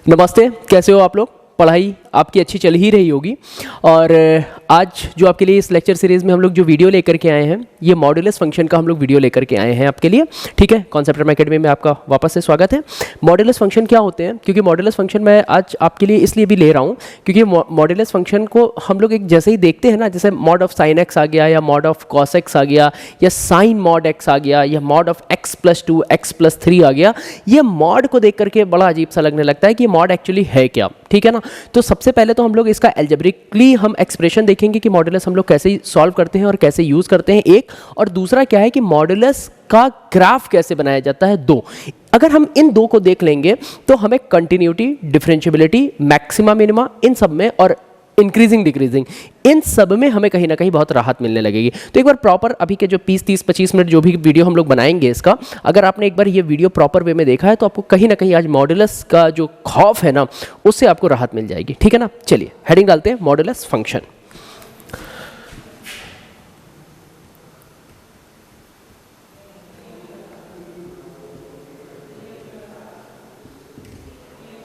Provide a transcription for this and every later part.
नमस्ते, कैसे हो आप लोग। पढ़ाई आपकी अच्छी चल ही रही होगी। और आज जो आपके लिए इस लेक्चर सीरीज़ में हम लोग जो वीडियो लेकर के आए हैं, ये मॉड्यूलस फंक्शन का हम लोग वीडियो लेकर के आए हैं आपके लिए। ठीक है, कॉन्सेप्ट राम एकेडमी में आपका वापस से स्वागत है। मॉड्यूलस फंक्शन क्या होते हैं, क्योंकि मॉड्यूलस फंक्शन मैं आज आपके लिए इसलिए भी ले रहा हूँ क्योंकि मॉड्यूलस फंक्शन को हम लोग एक जैसे ही देखते हैं ना, जैसे मॉड ऑफ साइन एक्स आ गया या मॉड ऑफ कॉस एक्स आ गया या साइन मॉड एक्स आ गया या मॉड ऑफ x+2 x+3 आ गया, ये मॉड को देख करके बड़ा अजीब सा लगने लगता है कि मॉड एक्चुअली है क्या। ठीक है ना, तो सबसे पहले तो हम लोग इसका एल्जेब्रिकली हम एक्सप्रेशन देखेंगे कि मॉड्यूलस हम लोग कैसे सॉल्व करते हैं और कैसे यूज़ करते हैं, एक। और दूसरा क्या है कि मॉड्यूलस का ग्राफ कैसे बनाया जाता है, दो। अगर हम इन दो को देख लेंगे तो हमें कंटिन्यूटी, डिफरेंशिएबिलिटी, मैक्सिमा मिनिमा, इन सब में और इंक्रीजिंग डिक्रीजिंग, इन सब में हमें कहीं ना कहीं बहुत राहत मिलने लगेगी। तो एक बार प्रॉपर अभी के जो 20-30-25 मिनट जो भी वीडियो हम लोग बनाएंगे इसका, अगर आपने एक बार ये वीडियो प्रॉपर वे में देखा है तो आपको कहीं ना कहीं आज मॉड्यूलस का जो खौफ है ना, उससे आपको राहत मिल जाएगी। ठीक है ना, चलिए हेडिंग डालते हैं, मॉड्यूलस फंक्शन।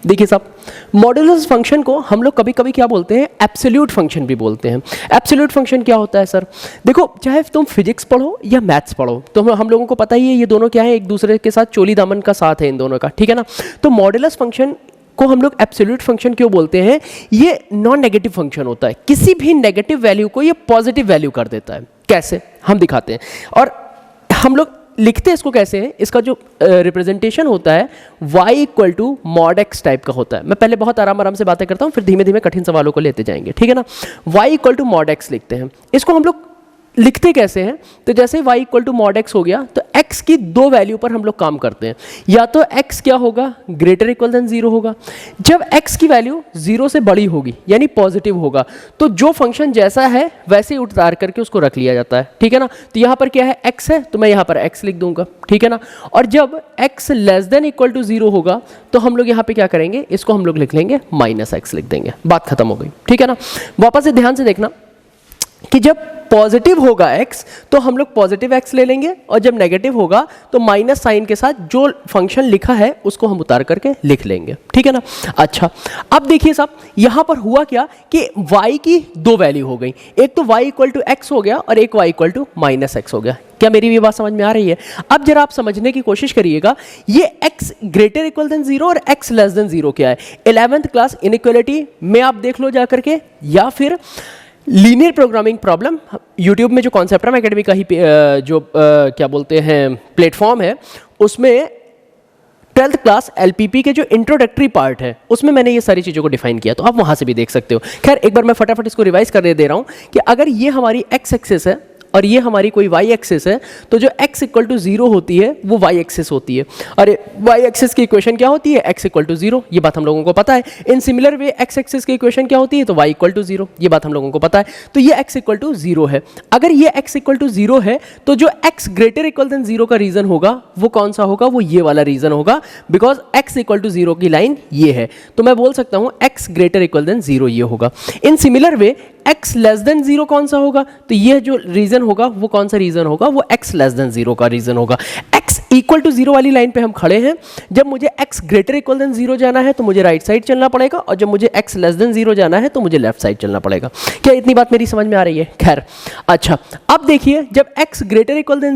देखिए साहब, मॉड्यूलस फंक्शन को हम लोग कभी कभी क्या बोलते हैं, एब्सोल्यूट फंक्शन भी बोलते हैं। एब्सोल्यूट फंक्शन क्या होता है सर? देखो, चाहे तुम फिजिक्स पढ़ो या मैथ्स पढ़ो, तो हम लोगों को पता ही है ये दोनों क्या है, एक दूसरे के साथ चोली दामन का साथ है इन दोनों का। ठीक है ना, तो मॉड्यूलस फंक्शन को हम लोग एब्सोल्यूट फंक्शन क्यों बोलते हैं? ये नॉन नेगेटिव फंक्शन होता है, किसी भी नेगेटिव वैल्यू को ये पॉजिटिव वैल्यू कर देता है। कैसे, हम दिखाते हैं। और हम लोग लिखते हैं इसको कैसे हैं, इसका जो रिप्रेजेंटेशन होता है y = mod x टाइप का होता है। मैं पहले बहुत आराम से बातें करता हूँ, फिर धीमे धीमे कठिन सवालों को लेते जाएंगे। ठीक है ना, y = mod x लिखते हैं। इसको हम लोग लिखते कैसे हैं, तो जैसे y = mod x हो गया तो x की दो वैल्यू पर हम लोग काम करते हैं। या तो x क्या होगा, >= 0 होगा। जब x की वैल्यू 0 से बड़ी होगी यानी पॉजिटिव होगा, तो जो फंक्शन जैसा है वैसे ही उतार करके उसको रख लिया जाता है। ठीक है ना, तो यहाँ पर क्या है, x है तो मैं यहाँ पर x लिख दूंगा। ठीक है ना, और जब x <= 0 होगा तो हम लोग यहाँ पे क्या करेंगे, इसको हम लोग लिख लेंगे -x लिख देंगे, बात खत्म हो गई। ठीक है ना, वापस से ध्यान से देखना कि जब पॉजिटिव होगा x तो हम लोग पॉजिटिव x ले लेंगे, और जब नेगेटिव होगा तो माइनस साइन के साथ जो फंक्शन लिखा है उसको हम उतार करके लिख लेंगे। ठीक है ना। अच्छा, अब देखिए साहब, यहाँ पर हुआ क्या कि y की दो वैल्यू हो गई, एक तो y = x हो गया और एक y = -x हो गया। क्या मेरी भी बात समझ में आ रही है? अब जरा आप समझने की कोशिश करिएगा, ये x > 0 और x < 0 क्या है। 11th क्लास इनइक्वालिटी में आप देख लो जा करके, या फिर लीनियर प्रोग्रामिंग प्रॉब्लम यूट्यूब में जो कॉन्सेप्ट राम एकेडमी का ही क्या बोलते हैं प्लेटफॉर्म है, उसमें 12th क्लास LPP के जो इंट्रोडक्टरी पार्ट है उसमें मैंने ये सारी चीज़ों को डिफाइन किया, तो आप वहाँ से भी देख सकते हो। खैर, एक बार मैं फटाफट इसको रिवाइज कर दे रहा हूँ कि अगर ये हमारी x एक्सिस है और ये हमारी कोई y एक्सिस है, तो जो x = 0 होती है वो y एक्सिस होती है। अरे y एक्सिस की इक्वेशन क्या होती है, x = 0, ये बात हम लोगों को पता है। In similar way x axis की इक्वेशन क्या होती है, तो y = 0, ये बात हम लोगों को पता है। तो ये x = 0 है। अगर ये x = 0 है तो जो x > 0 का रीजन होगा वो कौन सा होगा, वो ये वाला रीजन होगा, बिकॉज x = 0 की लाइन ये है, तो मैं बोल सकता हूँ x > 0 ये होगा। इन सिमिलर वे x < 0 कौन सा होगा, तो ये जो रीजन होगा वो कौन सा रीजन होगा, वो x < 0 का रीजन होगा। x = 0 वाली लाइन पे हम खड़े हैं। जब मुझे x > 0 जाना है तो मुझे राइट साइड चलना पड़ेगा, और जब मुझे x < 0 जाना है तो मुझे लेफ्ट साइड चलना पड़ेगा। क्या इतनी बात मेरी समझ में आ रही है? खैर, अच्छा, अब देखिए, जब x >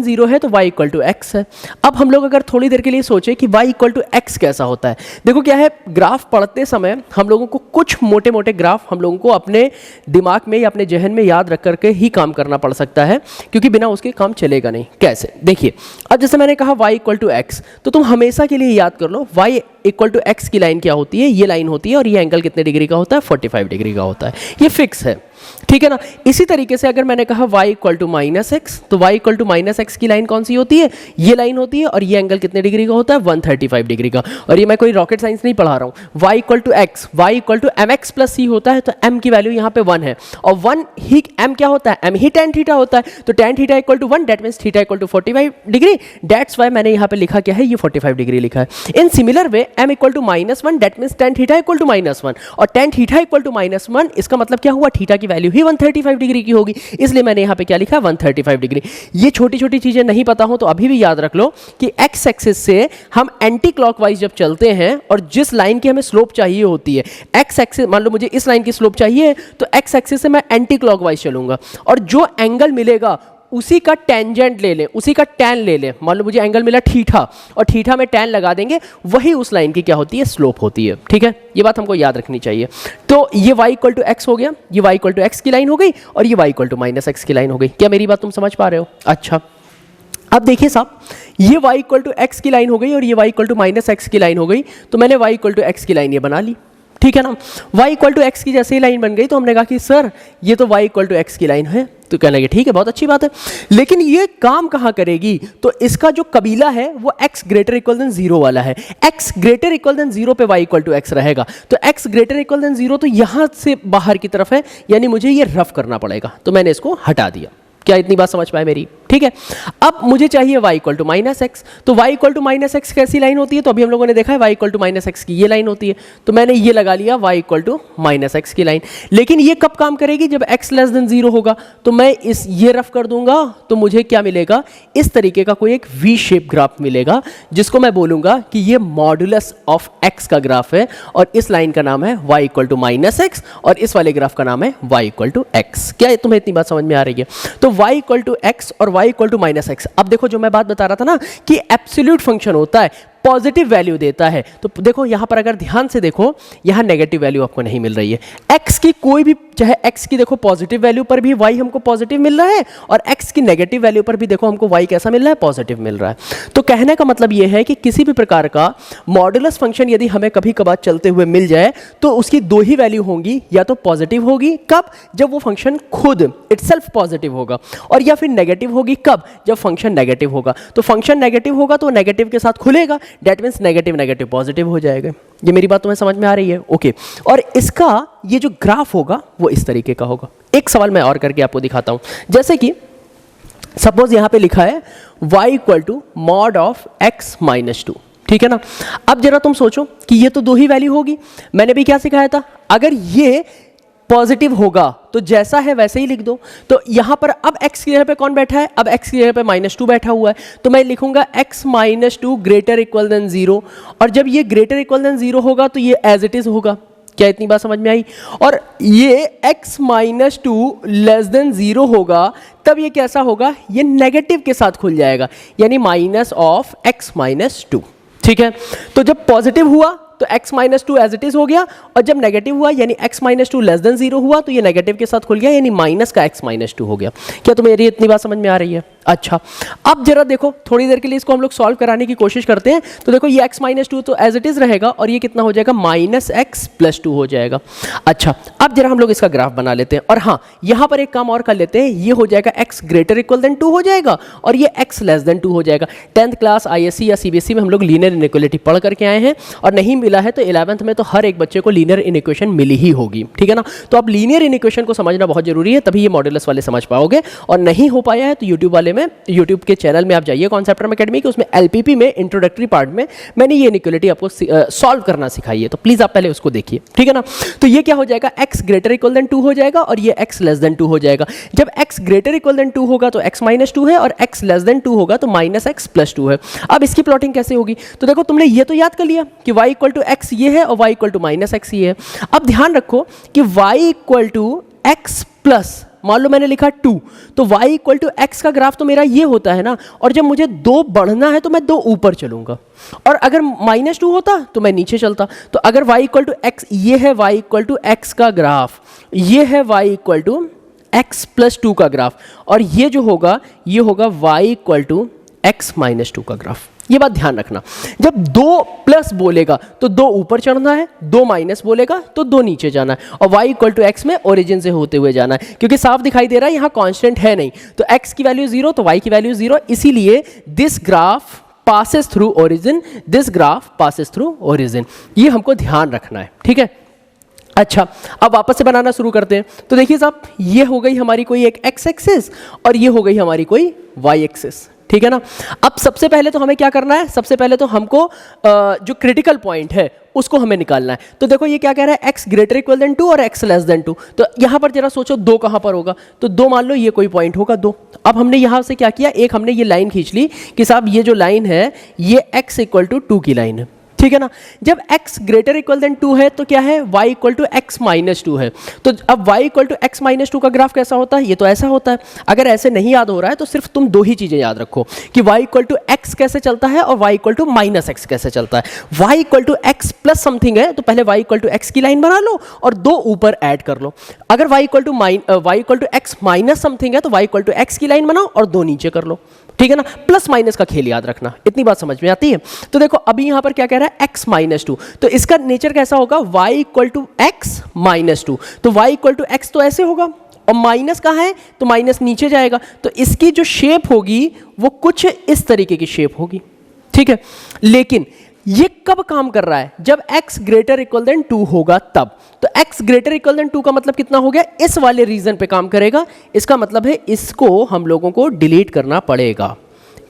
0 है तो y = x है। अब हम लोग अगर थोड़ी देर के लिए सोचे कि y = x कैसा होता है, देखो क्या है, ग्राफ पढ़ते समय हम लोगों को कुछ मोटे मोटे ग्राफ हम लोगों को अपने दिमाग में या अपने जहन में याद रख करके ही काम करना पड़ सकता है, क्योंकि बिना उसके काम चलेगा नहीं। कैसे, देखिए, अब जैसे मैंने कहा y = x, तो तुम हमेशा के लिए याद कर लो y = x की लाइन क्या होती है, ये लाइन होती है, और ये एंगल कितने डिग्री का होता है, 45 डिग्री का होता है, ये फिक्स है। ठीक है ना। इसी तरीके से अगर मैंने कहा y = -x, तो y = -x की लाइन कौन सी होती है, ये लाइन होती है, और ये एंगल कितने डिग्री का होता है, 135 डिग्री का। और ये मैं कोई रॉकेट साइंस नहीं पढ़ा रहा हूँ। y = x, y = mx + c होता है, तो m की वैल्यू यहाँ पे 1 है, और 1 ही m क्या होता है, m ही tan थीटा होता है, तो tan theta = 1, that means theta = 45 degree, that's why मैंने यहाँ पे लिखा क्या है, ये 45 डिग्री लिखा है। In similar way m = -1, that means tan theta = -1, और tan थीटा = -1, इसका मतलब क्या हुआ, थीटा की वैल्यू ही 135 डिग्री की होगी, इसलिए मैंने यहाँ पे क्या लिखा 135 डिग्री। ये छोटी छोटी चीज़ें नहीं पता हो तो अभी भी याद रख लो कि एक्स एक्सिस से हम एंटी क्लॉकवाइज जब चलते हैं और जिस लाइन की हमें स्लोप चाहिए होती है, एक्स एक्सिस मान लो मुझे इस लाइन की स्लोप चाहिए तो एक्स एक्सिस से मैं एंटी क्लॉकवाइज चलूंगा और जो एंगल मिलेगा उसी का टेंजेंट ले लें, उसी का टैन ले लें। मान लो मुझे एंगल मिला थीटा और थीटा में टैन लगा देंगे, वही उस लाइन की क्या होती है, स्लोप होती है। ठीक है, ये बात हमको याद रखनी चाहिए। तो ये y इक्वल टू एक्स हो गया, ये y इक्वल टू एक्स की लाइन हो गई और ये y equal to minus x की लाइन हो गई। क्या मेरी बात तुम समझ पा रहे हो? अच्छा, अब देखिए साहब, ये y इक्वल टू एक्स की लाइन हो गई और ये y equal to minus x की लाइन हो गई, तो मैंने y इक्वल टू एक्स की लाइन ये बना ली। ठीक है ना, y इक्वल टू एक्स की जैसे ही लाइन बन गई तो हमने कहा कि सर ये तो y इक्वल टू एक्स की लाइन है, तो कहने लगे ठीक है, बहुत अच्छी बात है, लेकिन ये काम कहाँ करेगी? तो इसका जो कबीला है वो x ग्रेटर इक्वल देन 0 वाला है। x ग्रेटर इक्वल देन 0 पे y इक्वल टू एक्स रहेगा, तो x ग्रेटर इक्वल देन 0 तो यहाँ से बाहर की तरफ है, यानी मुझे ये रफ करना पड़ेगा, तो मैंने इसको हटा दिया। क्या इतनी बात समझ पाए मेरी? ठीक है, अब मुझे चाहिए y equal to minus x, तो y equal to minus x कैसी लाइन होती है? तो अभी हम लोगों ने देखा है y equal to minus x की ये लाइन होती है, तो मैंने ये लगा लिया y equal to minus x की लाइन। लेकिन ये कब काम करेगी? जब x लेस देन 0 होगा, तो मैं इस ये रफ कर दूंगा तो मुझे क्या मिलेगा? इस तरीके का कोई एक वी शेप ग्राफ मिलेगा, जिसको मैं बोलूंगा कि ये मॉडुलस ऑफ x का ग्राफ है और इस लाइन का नाम है y equal to minus x और इस वाले ग्राफ का नाम है y इक्वल टू एक्स। क्या तुम्हें इतनी बात समझ में आ रही है? तो y इक्वल टू एक्स और y equal to minus x. अब देखो जो मैं बात बता रहा था ना कि एब्सोल्यूट फंक्शन होता है, पॉजिटिव वैल्यू देता है, तो देखो यहां पर अगर ध्यान से देखो, यहां नेगेटिव वैल्यू आपको नहीं मिल रही है। x की कोई भी, चाहे x की देखो पॉजिटिव वैल्यू पर भी y हमको पॉजिटिव मिल रहा है और x की नेगेटिव वैल्यू पर भी देखो हमको y कैसा मिल रहा है, पॉजिटिव मिल रहा है। तो कहने का मतलब यह है कि किसी भी प्रकार का मॉडुलस फंक्शन यदि हमें कभी कभार चलते हुए मिल जाए तो उसकी दो ही वैल्यू होंगी, या तो पॉजिटिव होगी, कब? जब वो फंक्शन खुद इटसेल्फ पॉजिटिव होगा, और या फिर नेगेटिव होगी, कब? जब फंक्शन नेगेटिव होगा। तो फंक्शन नेगेटिव होगा तो नेगेटिव के साथ खुलेगा, that means negative negative positive हो जाएगा। ये मेरी बात तुम्हें समझ में आ रही है? ओके, और इसका ये जो ग्राफ होगा वो इस तरीके का होगा। एक सवाल मैं और करके आपको दिखाता हूं, जैसे कि सपोज यहां पे लिखा है y equal to mod of x minus 2। ठीक है ना, अब जरा तुम सोचो कि ये तो दो ही वैल्यू होगी। मैंने भी क्या सिखाया था, अगर ये पॉजिटिव होगा तो जैसा है वैसे ही लिख दो। तो यहां पर अब x की जगह पे कौन बैठा है? अब x की जगह पे -2 बैठा हुआ है, तो मैं लिखूंगा x minus 2 greater equal than 0, और जब ये ग्रेटर इक्वल देन 0 होगा तो ये एज इट इज होगा। क्या इतनी बात समझ में आई? और ये x माइनस 2 लेस देन 0 होगा, तब ये कैसा होगा? ये नेगेटिव के साथ खुल जाएगा, यानी माइनस ऑफ x माइनस 2। ठीक है, तो जब पॉजिटिव हुआ तो x minus 2 as it is हो गया, और जब नेगेटिव हुआ यानी x माइनस 2 लेस देन 0 हुआ तो ये नेगेटिव के साथ खुल गया, यानी माइनस का x माइनस 2 हो गया। क्या तुम्हें मेरी इतनी बात समझ में आ रही है? अच्छा, अब जरा देखो थोड़ी देर के लिए इसको हम लोग सॉल्व कराने की कोशिश करते हैं। तो देखो ये x माइनस 2 तो एज इट इज रहेगा और ये कितना हो जाएगा? माइनस x प्लस 2 हो जाएगा। अच्छा, अब जरा हम लोग इसका ग्राफ बना लेते हैं, और हाँ यहाँ पर एक काम और कर लेते हैं, ये हो जाएगा x ग्रेटर इक्वल देन 2 हो जाएगा और ये x लेस देन 2 हो जाएगा। 10th क्लास ISC या CBSE में हम लोग लीनियर इनइक्वालिटी पढ़ करके आए हैं, और नहीं मिला है तो 11th में तो हर एक बच्चे को लीनियर इनइक्वेशन मिली ही होगी। ठीक है ना, तो अब लीनियर इनइक्वेशन को समझना बहुत जरूरी है, तभी ये मॉडुलस वाले समझ पाओगे। और नहीं हो पाया है तो यूट्यूब वाले में, यूट्यूब के चैनल में आप जाइए कॉन्सेप्ट एकेडमी के, उसमें LPP में इंट्रोडक्टरी पार्ट में मैंने ये इनइक्वालिटी आपको सॉल्व करना सिखाई है, तो प्लीज आप पहले उसको देखिए। ठीक है ना, तो ये क्या हो जाएगा? x ग्रेटर इक्वल देन 2 हो जाएगा और ये x लेस देन 2 हो जाएगा। जब x ग्रेटर इक्वल देन 2 होगा तो x माइनस 2 है, और x लेस देन 2 होगा तो माइनस x प्लस 2 है। अब इसकी प्लॉटिंग कैसे होगी? तो देखो तुमने ये तो याद कर लिया कि y इक्वल टू x ये है और y equal to minus x ये है। अब ध्यान रखो कि y equal to x plus, मान लो मैंने लिखा 2, तो y इक्वल टू एक्स का ग्राफ तो मेरा ये होता है ना, और जब मुझे 2 बढ़ना है तो मैं 2 ऊपर चलूंगा, और अगर -2 होता तो मैं नीचे चलता। तो अगर y इक्वल टू एक्स, ये है y इक्वल टू एक्स का ग्राफ, ये है y equal to x plus 2 का ग्राफ, और ये जो होगा ये होगा y equal to x minus 2 का ग्राफ। ये बात ध्यान रखना, जब 2 प्लस बोलेगा तो 2 ऊपर चढ़ना है, 2 माइनस बोलेगा तो 2 नीचे जाना है, और y इक्वल टू एक्स में ओरिजिन से होते हुए जाना है, क्योंकि साफ दिखाई दे रहा है यहाँ कांस्टेंट है नहीं, तो x की वैल्यू 0 तो y की वैल्यू 0, इसीलिए this graph passes through origin, this graph passes through origin, ये हमको ध्यान रखना है। ठीक है, अच्छा अब वापस से बनाना शुरू करते हैं। तो देखिए साहब, ये हो गई हमारी कोई एक x एक्सिस और ये हो गई हमारी कोई y एक्सिस। ठीक है ना। अब सबसे पहले तो हमें क्या करना है, सबसे पहले तो हमको जो क्रिटिकल पॉइंट है उसको हमें निकालना है। तो देखो ये क्या कह रहा है, x ग्रेटर इक्वल देन 2 और x लेस देन 2। तो यहाँ पर जरा सोचो 2 कहाँ पर होगा, तो 2 मान लो ये कोई पॉइंट होगा 2। अब हमने यहाँ से क्या किया, एक हमने ये लाइन खींच ली कि साहब ये जो लाइन है ये x इक्वल टू 2 की लाइन है, ठीक है ना। जब x ग्रेटर इक्वल देन 2 है तो क्या है, y equal to x minus 2 है। तो अब y equal to x minus 2 का ग्राफ कैसा होता है, ये तो ऐसा होता है। अगर ऐसे नहीं याद हो रहा है तो सिर्फ तुम दो ही चीजें याद रखो कि y इक्वल टू x कैसे चलता है और y equal to minus x कैसे चलता है। y equal to x plus something है तो पहले y इक्वल टू x की लाइन बना लो और दो ऊपर ऐड कर लो। अगर y equal to x minus something है तो y इक्वल टू x की लाइन बनाओ और दो नीचे कर लो, ठीक है ना। प्लस माइनस का खेल याद रखना, इतनी बात समझ में आती है। तो देखो अभी यहां पर क्या कह रहा है, x माइनस 2, तो इसका नेचर कैसा होगा, y equal to x minus 2। तो y इक्वल टू x तो ऐसे होगा और माइनस कहाँ है तो माइनस नीचे जाएगा, तो इसकी जो शेप होगी वो कुछ इस तरीके की शेप होगी, ठीक है। लेकिन ये कब काम कर रहा है, जब x ग्रेटर इक्वल देन 2 होगा तब। तो x ग्रेटर इक्वल देन 2 का मतलब कितना हो गया, इस वाले रीजन पे काम करेगा। इसका मतलब है इसको हम लोगों को डिलीट करना पड़ेगा।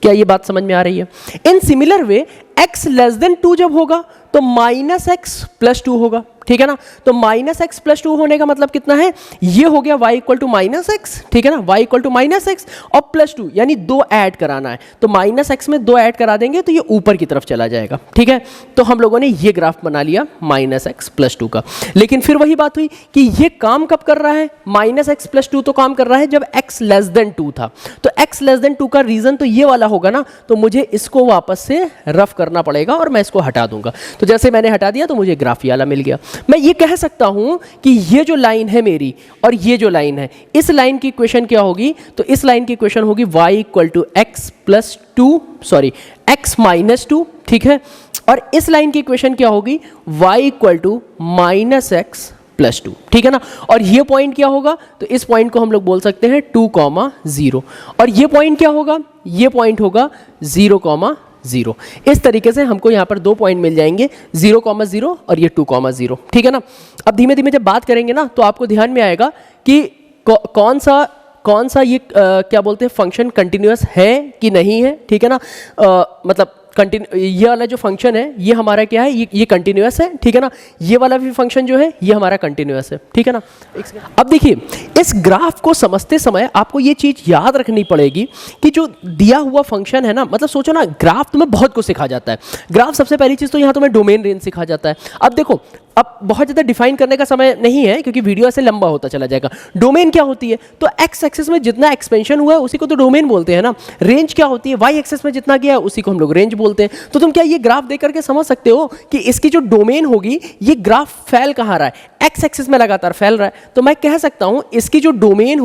क्या ये बात समझ में आ रही है। In similar way x less than 2 जब होगा तो माइनस एक्स प्लस 2 होगा, ठीक है ना। तो माइनस एक्स प्लस 2 होने का मतलब कितना है, ये हो गया y equal to minus x, ठीक है ना, y equal to minus x और प्लस 2 यानी दो ऐड कराना है। तो माइनस एक्स में दो ऐड करा देंगे तो ये ऊपर की तरफ चला जाएगा, ठीक है। तो हम लोगों ने ये ग्राफ बना लिया माइनस एक्स प्लस 2 का। लेकिन फिर वही बात हुई कि ये काम कब कर रहा है, माइनस एक्स प्लस 2 तो काम कर रहा है जब x लेस देन 2 था। तो x लेस देन 2 का रीजन तो ये वाला होगा ना, तो मुझे इसको वापस से रफ करना पड़ेगा और मैं इसको हटा दूंगा। तो जैसे मैंने हटा दिया तो मुझे ग्राफ वाला मिल गया। मैं ये कह सकता हूं कि ये जो लाइन है मेरी और ये जो लाइन है, इस लाइन की इक्वेशन क्या होगी, तो इस लाइन की इक्वेशन होगी y equal to x plus 2, sorry x minus 2, ठीक है। और इस लाइन की इक्वेशन क्या होगी, y equal to minus x plus 2, ठीक है ना। और ये पॉइंट क्या होगा, तो इस पॉइंट को हम लोग बोल सकते हैं 2,0। और ये पॉइंट क्या होगा, ये पॉइंट होगा 0,0। इस तरीके से हमको यहाँ पर दो पॉइंट मिल जाएंगे, 0,0 और ये 2,0, ठीक है ना। अब धीमे धीमे जब बात करेंगे ना तो आपको ध्यान में आएगा कि कौन सा ये क्या बोलते हैं फंक्शन कंटिन्यूअस है कि नहीं है, ठीक है ना। मतलब ये वाला जो फंक्शन है ये हमारा क्या है, ये कंटिन्यूअस है, ठीक है ना। ये वाला भी फंक्शन जो है ये हमारा कंटिन्यूअस है, ठीक है ना। अब देखिए इस ग्राफ को समझते समय आपको ये चीज याद रखनी पड़ेगी कि जो दिया हुआ फंक्शन है ना, मतलब सोचो ना ग्राफ तुम्हें बहुत कुछ सिखा जाता है। ग्राफ सबसे पहली चीज तो यहाँ तुम्हें डोमेन रेंज सिखा जाता है। अब देखो अब बहुत ज़्यादा डिफाइन करने का समय नहीं है क्योंकि वीडियो ऐसे लंबा होता चला जाएगा। डोमेन क्या होती है, तो एक्स एक्सिस में जितना एक्सपेंशन हुआ है उसी को तो डोमेन बोलते हैं ना। रेंज क्या होती है, वाई एक्सिस में जितना गया है उसी को हम लोग रेंज बोलते हैं। तो तुम क्या ये ग्राफ देख करके समझ सकते हो कि इसकी जो डोमेन होगी, ये ग्राफ फैल कहाँ रहा है, एक्स एक्सिस में लगातार फैल रहा है। तो मैं कह सकता हूँ इसकी जो डोमेन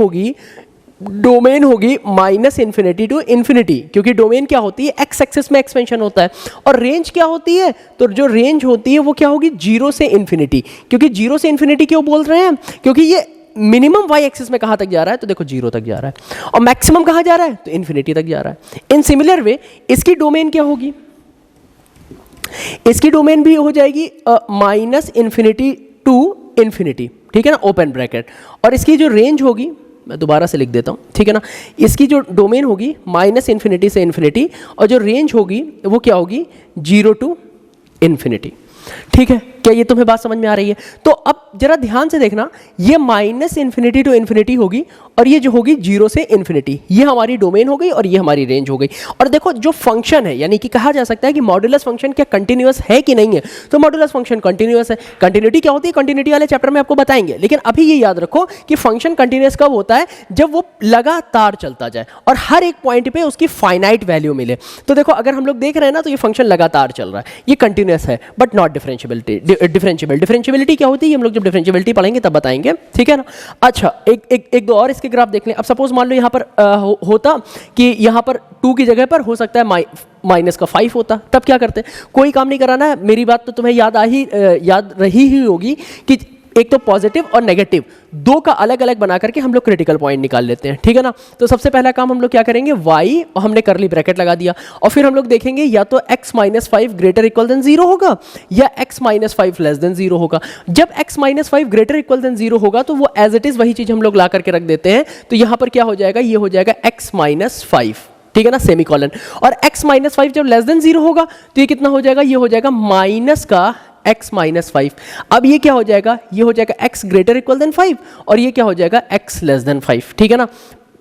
होगी माइनस इन्फिनिटी टू इन्फिनिटी, क्योंकि डोमेन क्या होती है, एक्स एक्सिस में एक्सपेंशन होता है। और रेंज क्या होती है, तो जो रेंज होती है वो क्या होगी, 0 से इन्फिनिटी। क्योंकि 0 से इन्फिनिटी क्यों बोल रहे हैं, क्योंकि ये मिनिमम वाई एक्सिस में कहाँ तक जा रहा है, तो देखो 0 तक जा रहा है, और मैक्सिमम कहाँ जा रहा है, तो इन्फिनिटी तक जा रहा है। इन सिमिलर वे इसकी डोमेन क्या होगी, इसकी डोमेन भी हो जाएगी माइनस इन्फिनिटी टू इन्फिनिटी, ठीक है ना, ओपन ब्रैकेट। और इसकी जो रेंज होगी, मैं दोबारा से लिख देता हूँ, ठीक है ना, इसकी जो डोमेन होगी माइनस इन्फिनिटी से इन्फिनिटी, और जो रेंज होगी वो क्या होगी, 0 टू इन्फिनिटी, ठीक है। क्या ये तुम्हें बात समझ में आ रही है। तो अब जरा ध्यान से देखना, ये माइनस इन्फिनिटी टू इन्फिनिटी होगी और ये जो होगी 0 से इन्फिनिटी, ये हमारी डोमेन हो गई और ये हमारी रेंज हो गई। और देखो जो फंक्शन है, यानी कि कहा जा सकता है कि मॉड्यूलस फंक्शन क्या कंटिन्यूअस है कि नहीं है, तो मॉड्यूलस फंक्शन कंटिन्यूअस है। कंटिन्यूटी क्या होती है, कंटिन्यूटी वाले चैप्टर में आपको बताएंगे, लेकिन अभी ये याद रखो कि फंक्शन कंटिन्यूअस कब होता है, जब वो लगातार चलता जाए और हर एक पॉइंट पे उसकी फाइनाइट वैल्यू मिले। तो देखो अगर हम लोग देख रहे हैं ना, तो ये फंक्शन लगातार चल रहा है, ये कंटिन्यूअस है बट नॉट डिफरेंशिएबिलिटी क्या होती है, हम लोग जब डिफरेंशिएबिलिटी पढ़ेंगे तब बताएंगे, ठीक है ना। अच्छा एक दो और इसके ग्राफ देख लें। अब सपोज मान लो यहाँ पर होता कि यहाँ पर 2 की जगह पर हो सकता है माइनस का 5 होता, तब क्या करते, कोई काम नहीं कराना है। मेरी बात तो तुम्हें याद रही ही होगी कि एक तो पॉजिटिव और नेगेटिव दो का अलग अलग बना करके हम लोग क्रिटिकल पॉइंट निकाल लेते हैं, ठीक है ना। तो सबसे पहला काम हम लोग क्या करेंगे, y, और हमने करली ब्रैकेट लगा दिया, और फिर हम लोग देखेंगे या तो x minus 5 greater equal than 0 होगा या x माइनस 5 लेस देन 0 होगा। जब x minus 5 greater equal than 0 होगा तो वो एज इट इज वही चीज हम लोग ला करके रख देते हैं। तो यहां पर क्या हो जाएगा, ये हो जाएगा x माइनस 5, ठीक है ना, सेमीकोलन। और x माइनस 5 जब लेस देन 0 होगा तो ये कितना हो जाएगा, ये हो जाएगा माइनस का x माइनस 5। अब ये क्या हो जाएगा, ये हो जाएगा x ग्रेटर इक्वल देन 5 और ये क्या हो जाएगा x लेस देन 5, ठीक है ना।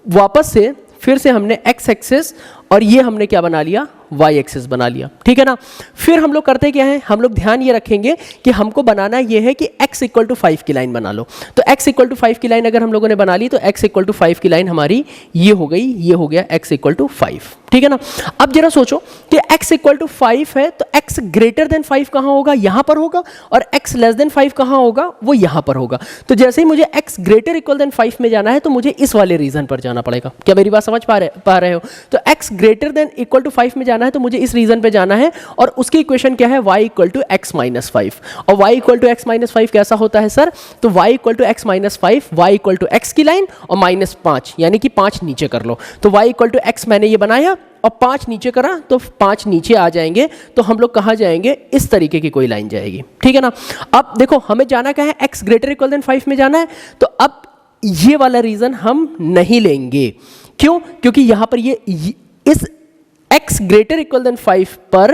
वापस से फिर से हमने x एक्सिस और ये हमने क्या बना लिया, y एक्सिस बना लिया, ठीक है ना। फिर हम लोग करते क्या है, हम लोग ध्यान ये रखेंगे कि हमको बनाना ये है कि x इक्वल टू 5 की लाइन बना लो। तो x इक्वल टू 5 की लाइन अगर हम लोगों ने बना ली तो x इक्वल टू 5 की लाइन हमारी ये हो गई, ये हो गया x इक्वल टू 5, ठीक है ना। अब जरा सोचो कि x इक्वल टू 5 है तो x ग्रेटर देन 5 कहाँ होगा, यहाँ पर होगा, और x लेस देन 5 कहाँ होगा, वो यहाँ पर होगा। तो जैसे ही मुझे x ग्रेटर इक्वल देन 5 में जाना है तो मुझे इस वाले रीजन पर जाना पड़ेगा। क्या मेरी बात समझ पा रहे हो? तो x greater than equal to 5 में जाना है तो मुझे इस रीजन पे जाना है, और उसकी इक्वेशन क्या है, y equal to x minus 5। और y equal to x minus 5 कैसा होता है सर, तो y equal to x minus 5, y equal to x की लाइन और माइनस 5, यानी कि 5 नीचे कर लो। तो y इक्वल टू x मैंने ये बनाया और 5 नीचे करा तो 5 नीचे आ जाएंगे, तो हम लोग कहाँ जाएंगे, इस तरीके की कोई लाइन जाएगी, ठीक है ना। अब देखो हमें जाना क्या है, x ग्रेटर इक्वल देन 5 में जाना है। तो अब ये वाला रीजन हम नहीं लेंगे, क्यों, क्योंकि यहाँ पर ये इस x ग्रेटर इक्वल देन 5 पर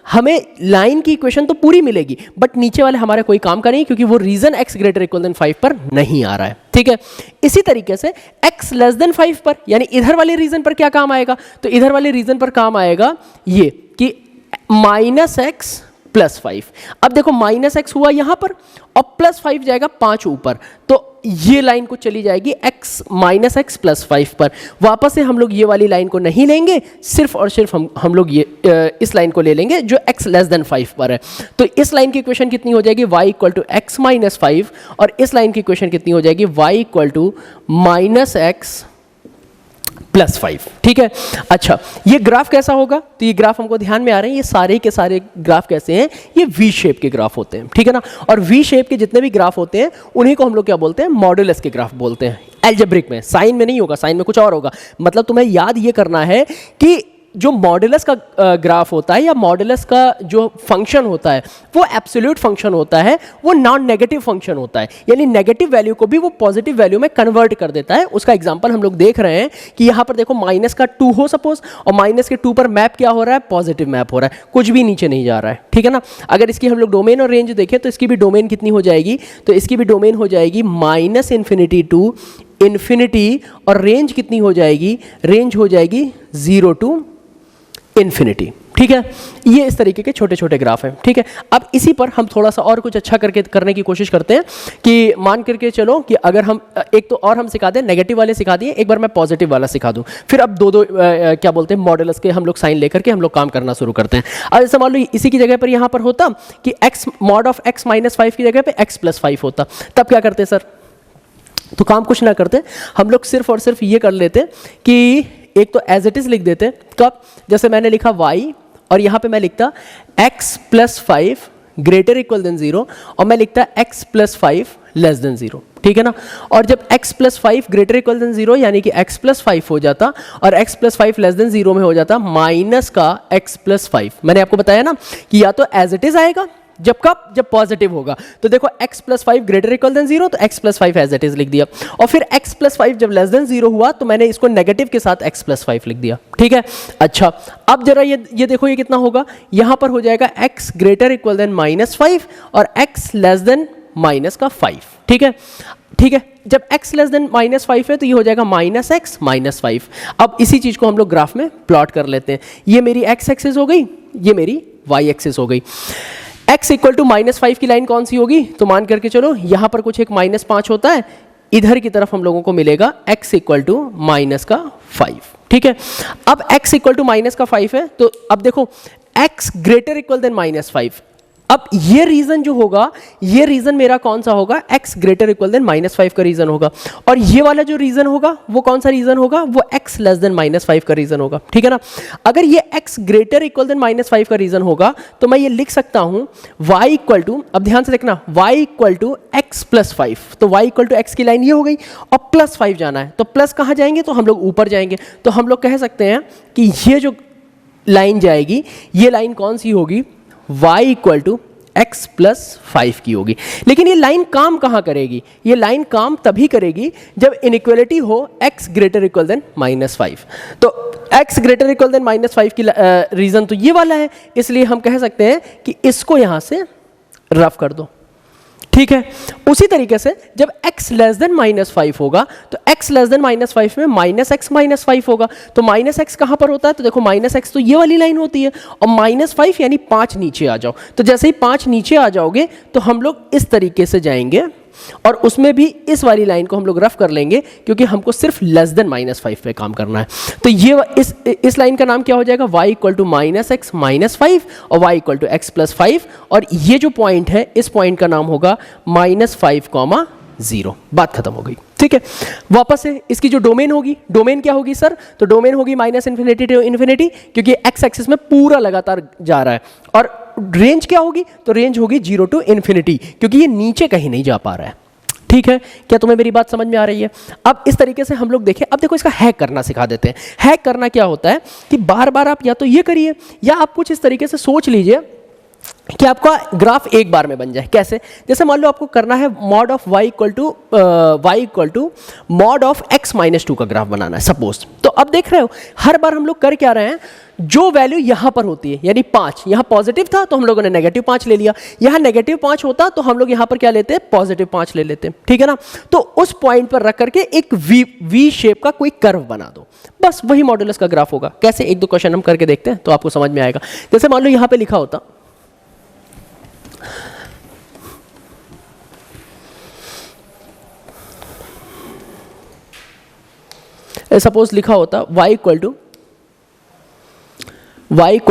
हमें लाइन की इक्वेशन तो पूरी मिलेगी, बट नीचे वाले हमारे कोई काम का नहीं, क्योंकि वो reason x greater equal than 5 पर नहीं आ रहा है, ठीक है। इसी तरीके से x लेस देन 5 पर, यानी इधर वाले रीजन पर क्या काम आएगा, तो इधर वाले रीजन पर काम आएगा ये कि माइनस x प्लस 5। अब देखो माइनस x हुआ यहां पर और प्लस 5 जाएगा 5 ऊपर, तो ये लाइन को चली जाएगी x माइनस एक्स प्लस 5 पर। वापस से हम लोग ये वाली लाइन को नहीं लेंगे, सिर्फ और सिर्फ हम लोग ये इस लाइन को ले लेंगे जो x लेस देन 5 पर है। तो इस लाइन की इक्वेशन कितनी हो जाएगी, y equal to x minus 5, और इस लाइन की इक्वेशन कितनी हो जाएगी, y equal to minus x plus 5, ठीक है। अच्छा, ये ग्राफ कैसा होगा, तो ये ग्राफ हमको ध्यान में आ रहे हैं, ये सारे के सारे ग्राफ कैसे हैं, ये वी शेप के ग्राफ होते हैं, ठीक है ना। और वी शेप के जितने भी ग्राफ होते हैं उन्हीं को हम लोग क्या बोलते हैं, मॉड्यूलस के ग्राफ बोलते हैं। एल्जेब्रिक में, साइन में नहीं होगा, साइन में कुछ और होगा। मतलब तुम्हें याद ये करना है कि जो मॉड्यूलस का ग्राफ होता है या मॉड्यूलस का जो फंक्शन होता है वो एब्सोल्यूट फंक्शन होता है, वो नॉन नेगेटिव फंक्शन होता है, यानी नेगेटिव वैल्यू को भी वो पॉजिटिव वैल्यू में कन्वर्ट कर देता है। उसका एग्जांपल हम लोग देख रहे हैं कि यहाँ पर देखो माइनस का 2 हो सपोज, और माइनस के 2 पर मैप क्या हो रहा है, पॉजिटिव मैप हो रहा है, कुछ भी नीचे नहीं जा रहा है, ठीक है ना। अगर इसकी हम लोग डोमेन और रेंज देखें तो इसकी भी डोमेन कितनी हो जाएगी, तो इसकी भी डोमेन हो जाएगी माइनस इन्फिनिटी टू इन्फिनिटी, और रेंज कितनी हो जाएगी, रेंज हो जाएगी 0 टू इन्फिनिटी, ठीक है। ये इस तरीके के छोटे छोटे ग्राफ हैं, ठीक है। अब इसी पर हम थोड़ा सा और कुछ अच्छा करने की कोशिश करते हैं कि मान करके चलो कि अगर हम एक तो और हम सिखा दें, नेगेटिव वाले सिखा दिए, एक बार मैं पॉजिटिव वाला सिखा दूं, फिर अब दो क्या बोलते हैं मॉड्यूलस के हम लोग साइन लेकर के हम लोग काम करना शुरू करते हैं। अब जैसे मान लो इसी की जगह पर यहाँ पर होता कि x mod of x minus 5 की जगह पर x प्लस 5 होता, तब क्या करते सर, तो काम कुछ ना करते, हम लोग सिर्फ और सिर्फ ये कर लेते कि एक तो एज इट इज लिख देते, कब, जैसे मैंने लिखा y और यहाँ पे मैं लिखता x plus 5 greater equal than 0, और मैं लिखता x प्लस 5 लेस देन 0, ठीक है ना। और जब x plus 5 greater equal than 0 यानी कि x प्लस 5 हो जाता और x प्लस 5 लेस देन 0 में हो जाता माइनस का x प्लस 5। मैंने आपको बताया ना कि या तो एज इट इज आएगा, जब कब, जब पॉजिटिव होगा, तो देखो x plus 5 greater equal than 0 तो x plus 5 as it is लिख दिया, और फिर x प्लस 5 जब लेस देन 0 हुआ तो मैंने इसको नेगेटिव के साथ x प्लस 5 लिख दिया, ठीक है। अच्छा, अब जरा ये देखो ये कितना होगा, यहां पर हो जाएगा x greater equal than minus 5 और x लेस देन माइनस का 5, ठीक है, ठीक है। जब x लेस देन माइनस 5 है तो ये हो जाएगा माइनस एक्स माइनस 5। अब इसी चीज को हम लोग ग्राफ में प्लॉट कर लेते हैं, ये मेरी x एक्सिस हो गई, ये मेरी y एक्सिस हो गई। x इक्वल टू माइनस 5 की लाइन कौन सी होगी, तो मान करके चलो यहाँ पर कुछ एक माइनस 5 होता है, इधर की तरफ हम लोगों को मिलेगा x इक्वल टू माइनस का 5, ठीक है। अब x इक्वल टू माइनस का 5 है, तो अब देखो x greater equal than minus 5, अब ये रीजन जो होगा, ये रीजन मेरा कौन सा होगा, x greater equal than minus 5 का रीजन होगा, और ये वाला जो रीजन होगा वो कौन सा रीजन होगा, वो x लेस देन माइनस 5 का रीजन होगा, ठीक है ना। अगर ये x greater equal than minus 5 का रीजन होगा तो मैं ये लिख सकता हूं y इक्वल टू, अब ध्यान से देखना, y equal to x plus 5, तो y इक्वल टू x की लाइन ये हो गई, और प्लस 5 जाना है, तो प्लस कहाँ जाएंगे, तो हम लोग ऊपर जाएंगे, तो हम लोग कह सकते हैं कि ये जो लाइन जाएगी, ये लाइन कौन सी होगी, y equal to x plus 5 की होगी। लेकिन ये लाइन काम कहाँ करेगी? ये लाइन काम तभी करेगी जब इनइक्वालिटी हो x ग्रेटर इक्वल देन -5। तो x ग्रेटर इक्वल देन -5 की रीज़न तो ये वाला है, इसलिए हम कह सकते हैं कि इसको यहाँ से रफ कर दो, ठीक है। उसी तरीके से जब x लेस देन -5 होगा तो x लेस देन -5 में -x -5 होगा। तो -x कहाँ पर होता है? तो देखो -x तो ये वाली लाइन होती है, और -5 यानी 5 नीचे आ जाओ। तो जैसे ही 5 नीचे आ जाओगे तो हम लोग इस तरीके से जाएंगे और उसमें भी इस वाली लाइन को हम लोग रफ कर लेंगे, क्योंकि हमको सिर्फ लेस देन -5 पे काम करना है। तो ये इस लाइन का नाम क्या हो जाएगा? y इक्वल टू -x -5 और y equal to x plus 5, और ये जो पॉइंट है इस पॉइंट का नाम होगा -5, 0। बात खत्म हो गई, ठीक है। वापस से इसकी जो डोमेन होगी, डोमेन क्या होगी सर? तो डोमेन होगी -इन्फिनिटी टू इन्फिनिटी, क्योंकि x एक्सिस में पूरा लगातार जा रहा है। और रेंज क्या होगी? तो रेंज होगी 0 टू इन्फिनिटी, क्योंकि ये नीचे कहीं नहीं जा पा रहा है, ठीक है। क्या तुम्हें मेरी बात समझ में आ रही है? अब इस तरीके से हम लोग देखें। अब देखो इसका हैक करना सिखा देते हैं। हैक करना क्या होता है कि बार बार आप या तो ये करिए, या आप कुछ इस तरीके से सोच लीजिए कि आपका ग्राफ एक बार में बन जाए। कैसे? जैसे मान लो आपको करना है mod of y equal to mod of x -2 का ग्राफ बनाना है सपोज। तो अब देख रहे हो हर बार हम लोग कर क्या रहे हैं, जो वैल्यू यहाँ पर होती है यानी 5, यहाँ पॉजिटिव था तो हम लोगों ने -5 ले लिया, यहाँ -5 होता तो हम लोग यहाँ पर क्या लेते हैं? +5 ले लेते हैं, ठीक है ना। तो उस पॉइंट पर रख करके एक वी शेप का कोई कर्व बना दो, बस वही मॉडुलस का ग्राफ होगा। कैसे? एक दो क्वेश्चन हम करके देखते हैं तो आपको समझ में आएगा। जैसे मान लो यहाँ पे लिखा होता सपोज लिखा होता y equal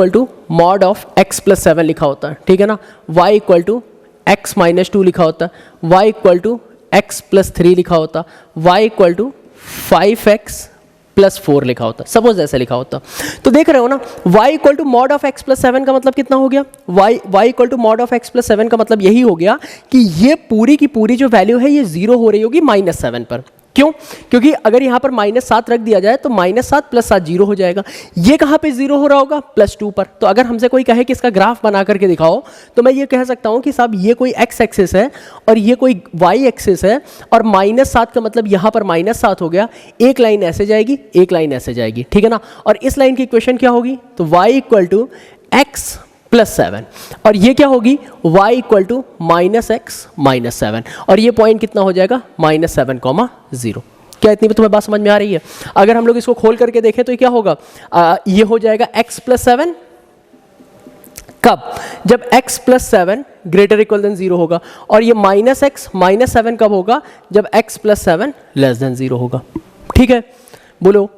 to mod of x plus 7 लिखा होता है, ठीक है ना। y इक्वल टू x -2 लिखा होता है, y equal to x plus 3 लिखा होता, y equal to 5x plus 4 लिखा होता, सपोज ऐसे लिखा होता। तो देख रहे हो ना, y equal to mod of x plus 7 का मतलब कितना हो गया? y equal to mod of x plus 7 का मतलब यही हो गया कि ये पूरी की पूरी जो वैल्यू है ये 0 हो रही होगी -7 पर। क्यों? क्योंकि अगर यहाँ पर -7 रख दिया जाए तो -7 + 7 0 हो जाएगा। ये कहाँ पे 0 हो रहा होगा? +2 पर। तो अगर हमसे कोई कहे कि इसका ग्राफ बना करके दिखाओ, तो मैं ये कह सकता हूँ कि साहब ये कोई x एक्सिस है और ये कोई y एक्सिस है, और -7 का मतलब यहाँ पर -7 हो गया। एक लाइन ऐसे जाएगी, एक लाइन ऐसे जाएगी, ठीक है ना। और इस लाइन की इक्वेशन क्या होगी? तो y equal to x plus 7, और ये क्या होगी? y इक्वल टू -x -7, और ये पॉइंट कितना हो जाएगा? -7, 0। क्या इतनी भी तुम्हें बात समझ में आ रही है? अगर हम लोग इसको खोल करके देखें तो ये क्या होगा? ये हो जाएगा x प्लस 7। कब? जब x plus 7 greater equal than 0 होगा। और ये -x -7 कब होगा? जब x प्लस 7 लेस देन 0 होगा, ठीक है। बोलो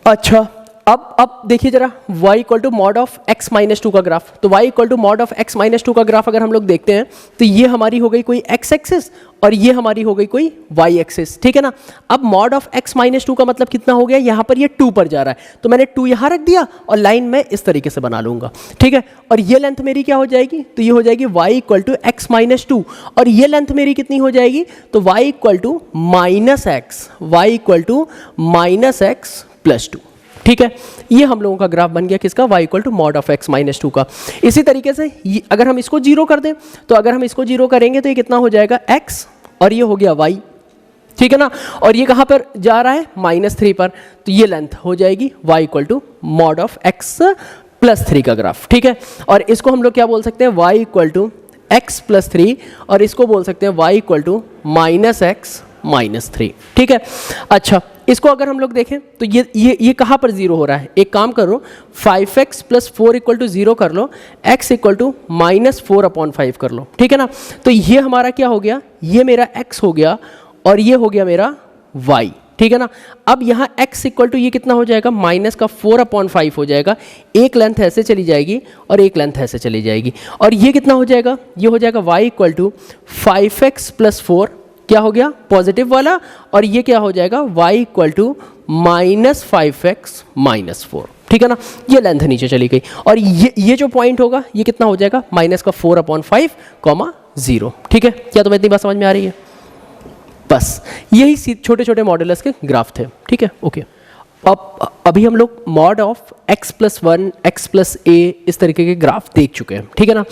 अच्छा। अब देखिए जरा y equal to mod of x -2 का ग्राफ। तो y equal to mod of x -2 का ग्राफ अगर हम लोग देखते हैं तो ये हमारी हो गई कोई x एक्सिस और ये हमारी हो गई कोई y एक्सिस, ठीक है ना। अब मॉड ऑफ x -2 का मतलब कितना हो गया? यहाँ पर ये 2 पर जा रहा है, तो मैंने 2 यहाँ रख दिया और लाइन में इस तरीके से बना लूंगा, ठीक है। और ये लेंथ मेरी क्या हो जाएगी? तो ये हो जाएगी y इक्वल टू x -2, और ये लेंथ मेरी कितनी हो जाएगी? तो y equal to -x plus 2, ठीक है। ये हम लोगों का ग्राफ बन गया किसका? y equal to mod of x -2 का। इसी तरीके से अगर हम इसको 0 कर दें, तो अगर हम इसको 0 करेंगे तो ये कितना हो जाएगा? x, और ये हो गया y, ठीक है ना। और ये कहाँ पर जा रहा है? -3 पर। तो ये लेंथ हो जाएगी y equal to mod of x plus 3 का ग्राफ, ठीक है। और इसको हम लोग क्या बोल सकते हैं? y equal to x plus 3, और इसको बोल सकते हैं y इक्वल टू -x -3, ठीक है। अच्छा, इसको अगर हम लोग देखें तो ये कहाँ पर 0 हो रहा है? एक काम करो, 5x प्लस 4 इक्वल टू 0 कर लो, x इक्वल टू -4/5 कर लो, ठीक है ना। तो ये हमारा क्या हो गया? ये मेरा x हो गया और ये हो गया मेरा y, ठीक है ना। अब यहाँ x इक्वल टू ये कितना हो जाएगा? -4/5 हो जाएगा। एक लेंथ ऐसे चली जाएगी और एक लेंथ ऐसे चली जाएगी, और ये कितना हो जाएगा? ये हो जाएगा y equal to 5x plus 4, क्या हो गया? पॉजिटिव वाला, और ये क्या हो जाएगा? y इक्वल टू -5x -4, ठीक है ना। ये लेंथ नीचे चली गई, और ये जो पॉइंट होगा ये कितना हो जाएगा? -4/5, 0, ठीक है। क्या तुम्हें इतनी बात समझ में आ रही है? बस यही छोटे छोटे मॉडुलस के ग्राफ थे, ठीक है, ओके। अब अभी हम लोग मॉड ऑफ x+1 x+a इस तरीके के ग्राफ देख चुके हैं, ठीक है ना।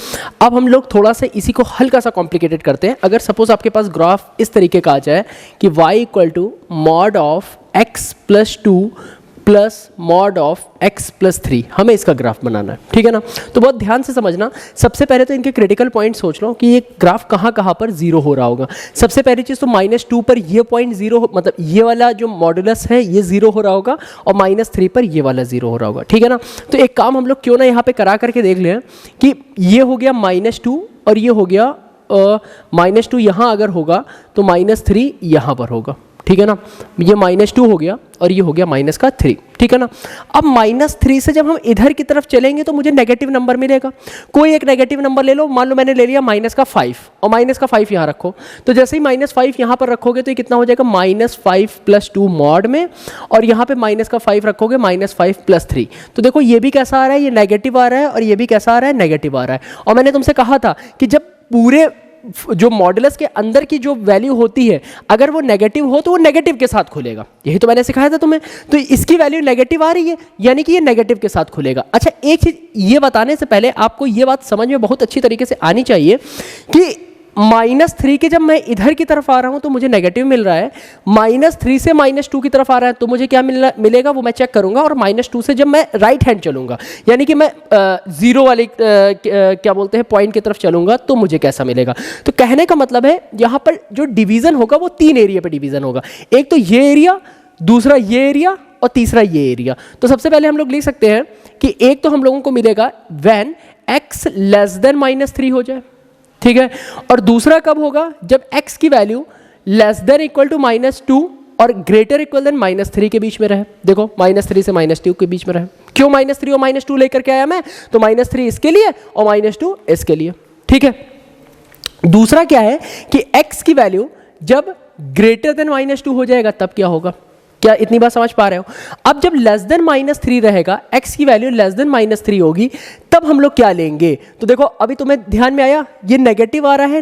अब हम लोग थोड़ा सा इसी को हल्का सा कॉम्प्लिकेटेड करते हैं। अगर सपोज आपके पास ग्राफ इस तरीके का आ जाए कि y equal to mod of x+2 plus mod of x+3, हमें इसका ग्राफ बनाना है, ठीक है ना। तो बहुत ध्यान से समझना, सबसे पहले तो इनके क्रिटिकल पॉइंट सोच लो कि ये ग्राफ कहाँ कहाँ पर जीरो हो रहा होगा। सबसे पहली चीज़ तो -2 पर ये पॉइंट जीरो, मतलब ये वाला जो मॉडुलस है ये जीरो हो रहा होगा, और -3 पर ये वाला जीरो हो रहा होगा, ठीक है ना। तो एक काम हम लोग क्यों ना यहाँ पे करा करके देख लें कि ये हो गया -2 और ये हो गया -2 यहाँ अगर होगा तो -3 यहाँ पर होगा, ठीक है ना। ये -2 हो गया और ये हो गया -3, ठीक है ना। अब -3 से जब हम इधर की तरफ चलेंगे तो मुझे नेगेटिव नंबर मिलेगा। कोई एक नेगेटिव नंबर ले लो, मान लो मैंने ले लिया -5 और -5 यहाँ रखो। तो जैसे ही -5 यहाँ पर रखोगे तो ये कितना हो जाएगा, -5 + 2 मॉड में, और यहाँ पे -5 रखोगे, -5 + 3। तो देखो ये भी कैसा आ रहा है, ये नेगेटिव आ रहा है, और ये भी कैसा आ रहा है, नेगेटिव आ रहा है। और मैंने तुमसे कहा था कि जब पूरे जो मॉडुलस के अंदर की जो वैल्यू होती है अगर वो नेगेटिव हो तो वो नेगेटिव के साथ खुलेगा, यही तो मैंने सिखाया था तुम्हें। तो इसकी वैल्यू नेगेटिव आ रही है यानी कि ये नेगेटिव के साथ खुलेगा। अच्छा, एक चीज ये बताने से पहले आपको ये बात समझ में बहुत अच्छी तरीके से आनी चाहिए कि -3 के जब मैं इधर की तरफ आ रहा हूं तो मुझे नेगेटिव मिल रहा है, -3 से -2 की तरफ आ रहा है तो मुझे क्या मिलेगा वो मैं चेक करूंगा, और -2 से जब मैं राइट हैंड चलूंगा यानी कि मैं जीरो वाले क्या बोलते हैं पॉइंट की तरफ चलूंगा तो मुझे कैसा मिलेगा। तो कहने का मतलब है यहाँ पर जो डिवीजन होगा वो 3 एरिया पे डिवीजन होगा, एक तो ये एरिया, दूसरा ये एरिया, और तीसरा ये एरिया। तो सबसे पहले हम लोग लिख सकते हैं कि एक तो हम लोगों को मिलेगा व्हेन x <-3 हो जाए, ठीक है। और दूसरा कब होगा, जब x की वैल्यू <=-2 और >= के बीच में रहे। देखो -3 से -2 के बीच में रहे। क्यों -3 और -2 लेकर के आया मैं, तो -3 इसके लिए और -2 इसके लिए, ठीक है। दूसरा क्या है कि x की वैल्यू जब <-2 हो जाएगा तब क्या होगा, क्या इतनी बात समझ पा रहे हो। अब जब <-3 रहेगा, x की वैल्यू <-3 होगी, तब हम लोग क्या लेंगे। तो देखो अभी तुम्हें ध्यान में आया, ये नेगेटिव आ रहा है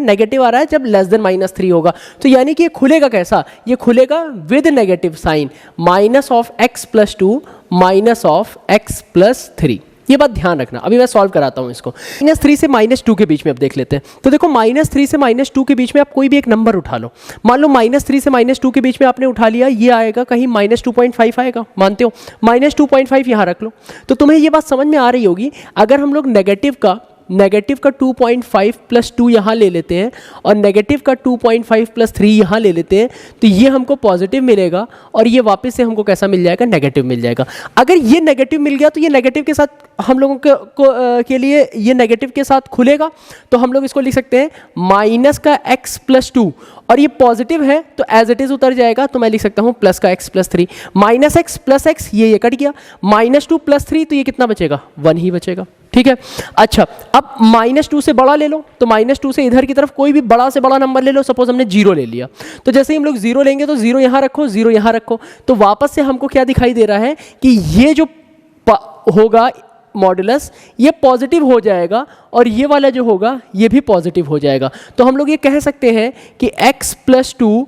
जब <-3 होगा। तो यानी कि ये खुलेगा कैसा, ये खुलेगा with negative sign, -(x+2 -(x+3)। ये बात ध्यान रखना। अभी मैं सॉल्व कराता हूँ इसको। -3 से -2 के बीच में अब देख लेते हैं। तो देखो -3 से -2 के बीच में आप कोई भी एक नंबर उठा लो। मान लो -3 से -2 के बीच में आपने उठा लिया, ये आएगा कहीं -2.5 आएगा, मानते हो, -2.5 यहाँ रख लो। तो तुम्हें ये बात समझ में आ रही होगी, अगर हम लोग नेगेटिव का 2.5 + 2 यहाँ ले लेते हैं और नेगेटिव का 2.5 + 3 यहाँ ले लेते हैं तो ये हमको पॉजिटिव मिलेगा, और ये वापस से हमको कैसा मिल जाएगा, नेगेटिव मिल जाएगा। अगर ये नेगेटिव मिल गया तो ये नेगेटिव के साथ हम लोगों के लिए ये नेगेटिव के साथ खुलेगा, तो हम लोग इसको लिख सकते हैं -(x+2), और ये पॉजिटिव है तो एज इट इज उतर जाएगा, तो मैं लिख सकता हूँ +(x+3), -x + x ये कट गया, -2 + 3 तो ये कितना बचेगा, 1 ही बचेगा, ठीक है। अच्छा, अब -2 से बड़ा ले लो, तो -2 से इधर की तरफ कोई भी बड़ा से बड़ा नंबर ले लो। सपोज हमने 0 ले लिया, तो जैसे ही हम लोग 0 लेंगे तो 0 यहाँ रखो, 0 यहाँ रखो, तो वापस से हमको क्या दिखाई दे रहा है कि ये जो होगा मॉडुलस ये पॉजिटिव हो जाएगा, और ये वाला जो होगा ये भी पॉजिटिव हो जाएगा। तो हम लोग ये कह सकते हैं कि x+2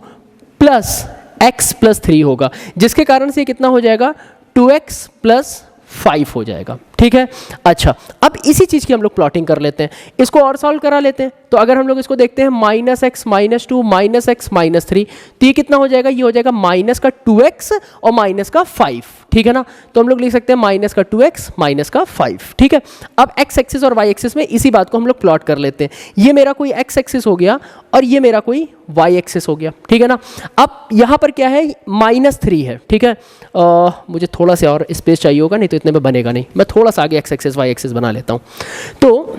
+ x+3 होगा, जिसके कारण से कितना हो जाएगा, 2x + 5 हो जाएगा, ठीक है। अच्छा, अब इसी चीज़ की हम लोग प्लॉटिंग कर लेते हैं, इसको और सॉल्व करा लेते हैं। तो अगर हम लोग इसको देखते हैं -x -2 -x -3, तो ये कितना हो जाएगा, ये हो जाएगा -2x और -5, ठीक है ना। तो हम लोग लिख सकते हैं -2x -5, ठीक है। अब x एक्सिस और y एक्सिस में इसी बात को हम लोग प्लॉट कर लेते हैं। ये मेरा कोई x एक्सिस हो गया और ये मेरा कोई y एक्सिस हो गया, ठीक है ना। अब यहाँ पर क्या है, -3 है, ठीक है। मुझे थोड़ा सा और स्पेस चाहिए होगा, नहीं तो इतने में बनेगा नहीं। मैं थोड़ा सा आगे x एक्सिस y एक्सिस बना लेता हूँ। तो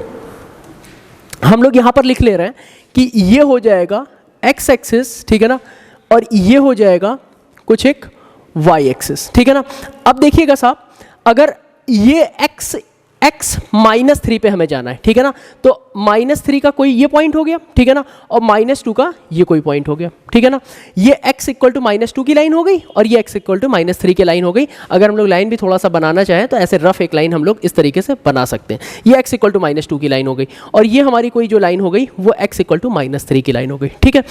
हम लोग यहाँ पर लिख ले रहे हैं कि ये हो जाएगा x एक्सिस, ठीक है ना, और ये हो जाएगा कुछ एक y एक्सिस, ठीक है ना। अब देखिएगा साहब, अगर ये x -3 पे हमें जाना है, ठीक है ना, तो -3 का कोई ये पॉइंट हो गया, ठीक है ना, और -2 का ये कोई पॉइंट हो गया, ठीक है ना। ये x इक्वल टू -2 की लाइन हो गई और ये x इक्वल टू -3 की लाइन हो गई। अगर हम लोग लाइन भी थोड़ा सा बनाना चाहें तो ऐसे रफ एक लाइन हम लोग इस तरीके से बना सकते हैं। ये x इक्वल टू -2 की लाइन हो गई और ये हमारी कोई जो लाइन हो गई वो x इक्वल टू -3 की लाइन हो गई, ठीक है।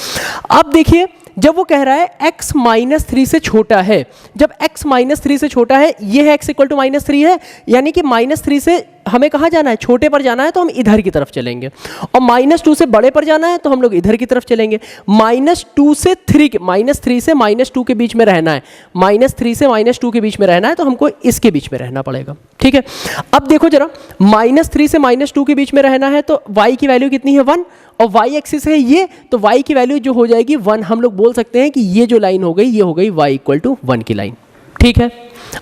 अब देखिए जब वो कह रहा है x -3 से छोटा है, जब x -3 से छोटा है, ये है x इक्वल टू -3 है, यानी कि -3 से हमें कहाँ जाना है, छोटे पर जाना है तो हम इधर की तरफ चलेंगे, और -2 से बड़े पर जाना है तो हम लोग इधर की तरफ चलेंगे। -2 से 3 -3 से -2 के बीच में रहना है, -3 से -2 के बीच में रहना है तो हमको इसके बीच में रहना पड़ेगा, ठीक है। अब देखो जरा, -3 से -2 के बीच में रहना है तो y की वैल्यू कितनी है 1, और y एक्सिस है ये, तो y की वैल्यू जो हो जाएगी 1, हम लोग बोल सकते हैं कि ये जो लाइन हो गई ये हो गई y इक्वल टू 1 की लाइन, ठीक है।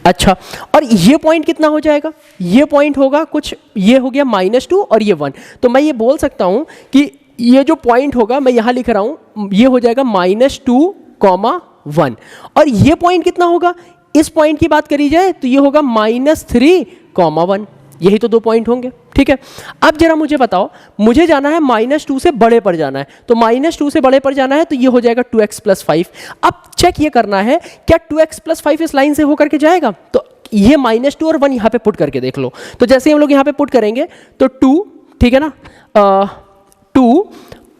अच्छा, और ये पॉइंट कितना हो जाएगा, ये पॉइंट होगा कुछ, ये हो गया -2 और ये 1, तो मैं ये बोल सकता हूं कि ये जो पॉइंट होगा मैं यहां लिख रहा हूं, ये हो जाएगा -2, 1, और ये पॉइंट कितना होगा, इस पॉइंट की बात करी जाए तो ये होगा -3, 1, यही तो दो पॉइंट होंगे, ठीक है। अब जरा मुझे बताओ, मुझे जाना है -2 से बड़े पर जाना है, तो -2 से बड़े पर जाना है तो ये हो जाएगा 2x + 5। अब चेक ये करना है क्या 2x + 5 इस लाइन से होकर के जाएगा, तो ये -2 और 1 यहाँ पे पुट करके देख लो। तो जैसे हम लोग यहाँ पे पुट करेंगे तो 2, ठीक है ना, 2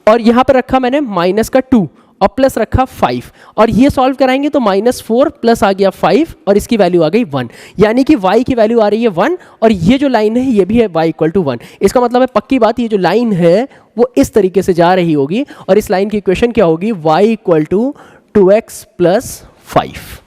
और यहाँ पे रखा मैंने -2 और प्लस रखा 5, और ये सॉल्व कराएंगे तो -4 प्लस आ गया 5 और इसकी वैल्यू आ गई 1, यानी कि y की वैल्यू आ रही है 1 और ये जो लाइन है ये भी है y इक्वल टू 1। इसका मतलब है पक्की बात, ये जो लाइन है वो इस तरीके से जा रही होगी और इस लाइन की इक्वेशन क्या होगी, y इक्वल टू 2x + 5,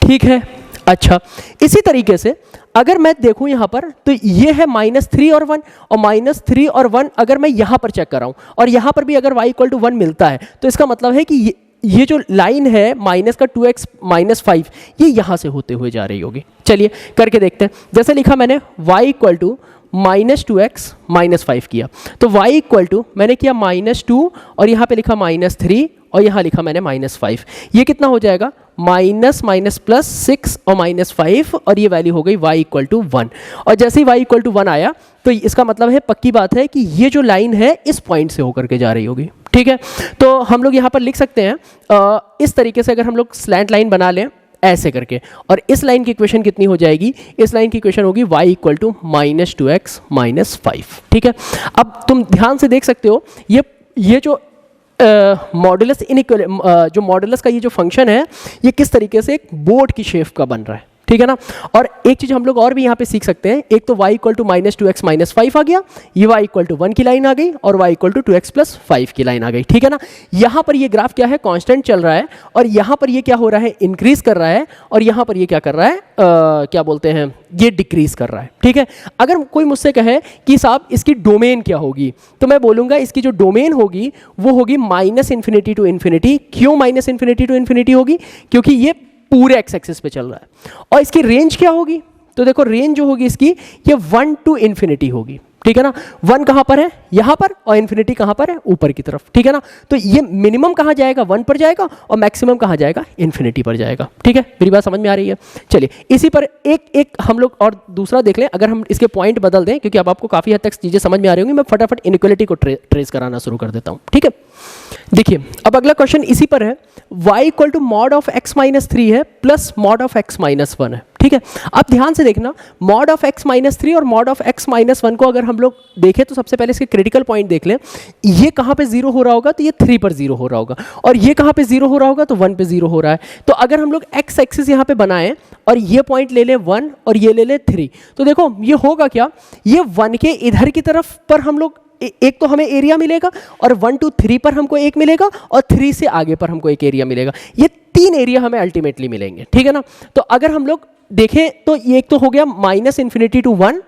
ठीक है। अच्छा, इसी तरीके से अगर मैं देखूं यहां पर तो ये है -3 और 1, और -3 और 1 अगर मैं यहां पर चेक कर रहा हूं और यहां पर भी अगर y इक्वल टू 1 मिलता है तो इसका मतलब है कि ये जो लाइन है माइनस का 2x - 5 ये यहां से होते हुए जा रही होगी। चलिए करके देखते हैं। जैसे लिखा मैंने y इक्वल टू -2x - 5 किया, तो y इक्वल टू मैंने किया -2 और यहाँ पे लिखा -3 और यहाँ लिखा मैंने -5, ये कितना हो जाएगा, -6 और -5 और ये वैल्यू हो गई y इक्वल टू 1। और जैसे ही y इक्वल टू 1 आया तो इसका मतलब है पक्की बात है कि ये जो लाइन है इस पॉइंट से होकर के जा रही होगी, ठीक है। तो हम लोग यहाँ पर लिख सकते हैं इस तरीके से, अगर हम लोग स्लैंट लाइन बना लें ऐसे करके, और इस लाइन की इक्वेशन कितनी हो जाएगी, इस लाइन की इक्वेशन होगी y इक्वल टू -2x - 5, ठीक है। अब तुम ध्यान से देख सकते हो ये जो मॉडुलस जो मॉडुलस का ये जो फंक्शन है ये किस तरीके से एक बोर्ड की शेप का बन रहा है, ठीक है ना। और एक चीज हम लोग और भी यहाँ पे सीख सकते हैं, एक तो y इक्वल टू -2x - 5 आ गया, ये y इक्वल टू 1 की लाइन आ गई और y इक्वल टू 2x + 5 की लाइन आ गई, ठीक है ना। यहाँ पर ये ग्राफ क्या है, कांस्टेंट चल रहा है, और यहाँ पर ये क्या हो रहा है, इंक्रीज कर रहा है, और यहाँ पर ये क्या कर रहा है, क्या बोलते हैं, ये डिक्रीज कर रहा है, ठीक है। अगर कोई मुझसे कहे कि साहब इसकी डोमेन क्या होगी, तो मैं बोलूँगा इसकी जो डोमेन होगी वो होगी -∞ to ∞। क्यों -∞ to ∞ होगी, क्योंकि ये पूरे x एक्सिस पे चल रहा है। और इसकी रेंज क्या होगी, तो देखो रेंज जो होगी इसकी ये 1 to ∞ होगी, ठीक है ना। 1 कहाँ पर है, यहाँ पर, और ∞ कहाँ पर है, ऊपर की तरफ, ठीक है ना। तो ये मिनिमम कहाँ जाएगा, 1 पर जाएगा, और मैक्सिमम कहाँ जाएगा, ∞ पर जाएगा, ठीक है। मेरी बात समझ में आ रही है। चलिए इसी पर एक हम लोग और दूसरा देख लें, अगर हम इसके पॉइंट बदल दें, क्योंकि अब आपको काफ़ी हद तक चीज़ें समझ में आ रही होंगी, मैं फटाफट इनइक्वालिटी को ट्रेस कराना शुरू कर देता हूँ, ठीक है। देखिए अब अगला क्वेश्चन इसी पर है, y equal to mod of x - 3 है प्लस मॉड ऑफ x - 1 है, ठीक है। अब ध्यान से देखना, मॉड ऑफ x - 3 और मॉड ऑफ x - 1 को अगर हम लोग देखें तो सबसे पहले इसके क्रिटिकल पॉइंट देख लें। ये कहाँ पे 0 हो रहा होगा, तो ये 3 पर 0 हो रहा होगा, और ये कहाँ पे 0 हो रहा होगा, तो 1 पे 0 हो रहा है। तो अगर हम लोग x एक्सिस यहाँ पे बनाएं और ये पॉइंट ले लें 1 और ये ले लें 3, तो देखो ये होगा क्या, ये 1 के इधर की तरफ पर हम लोग एक तो हमें एरिया मिलेगा, और 1 to 3 पर हमको एक मिलेगा, और 3 से आगे पर हमको एक एरिया मिलेगा। ये 3 एरिया हमें अल्टीमेटली मिलेंगे, ठीक है ना। तो अगर हम लोग देखें तो ये एक तो हो गया -∞ to 1,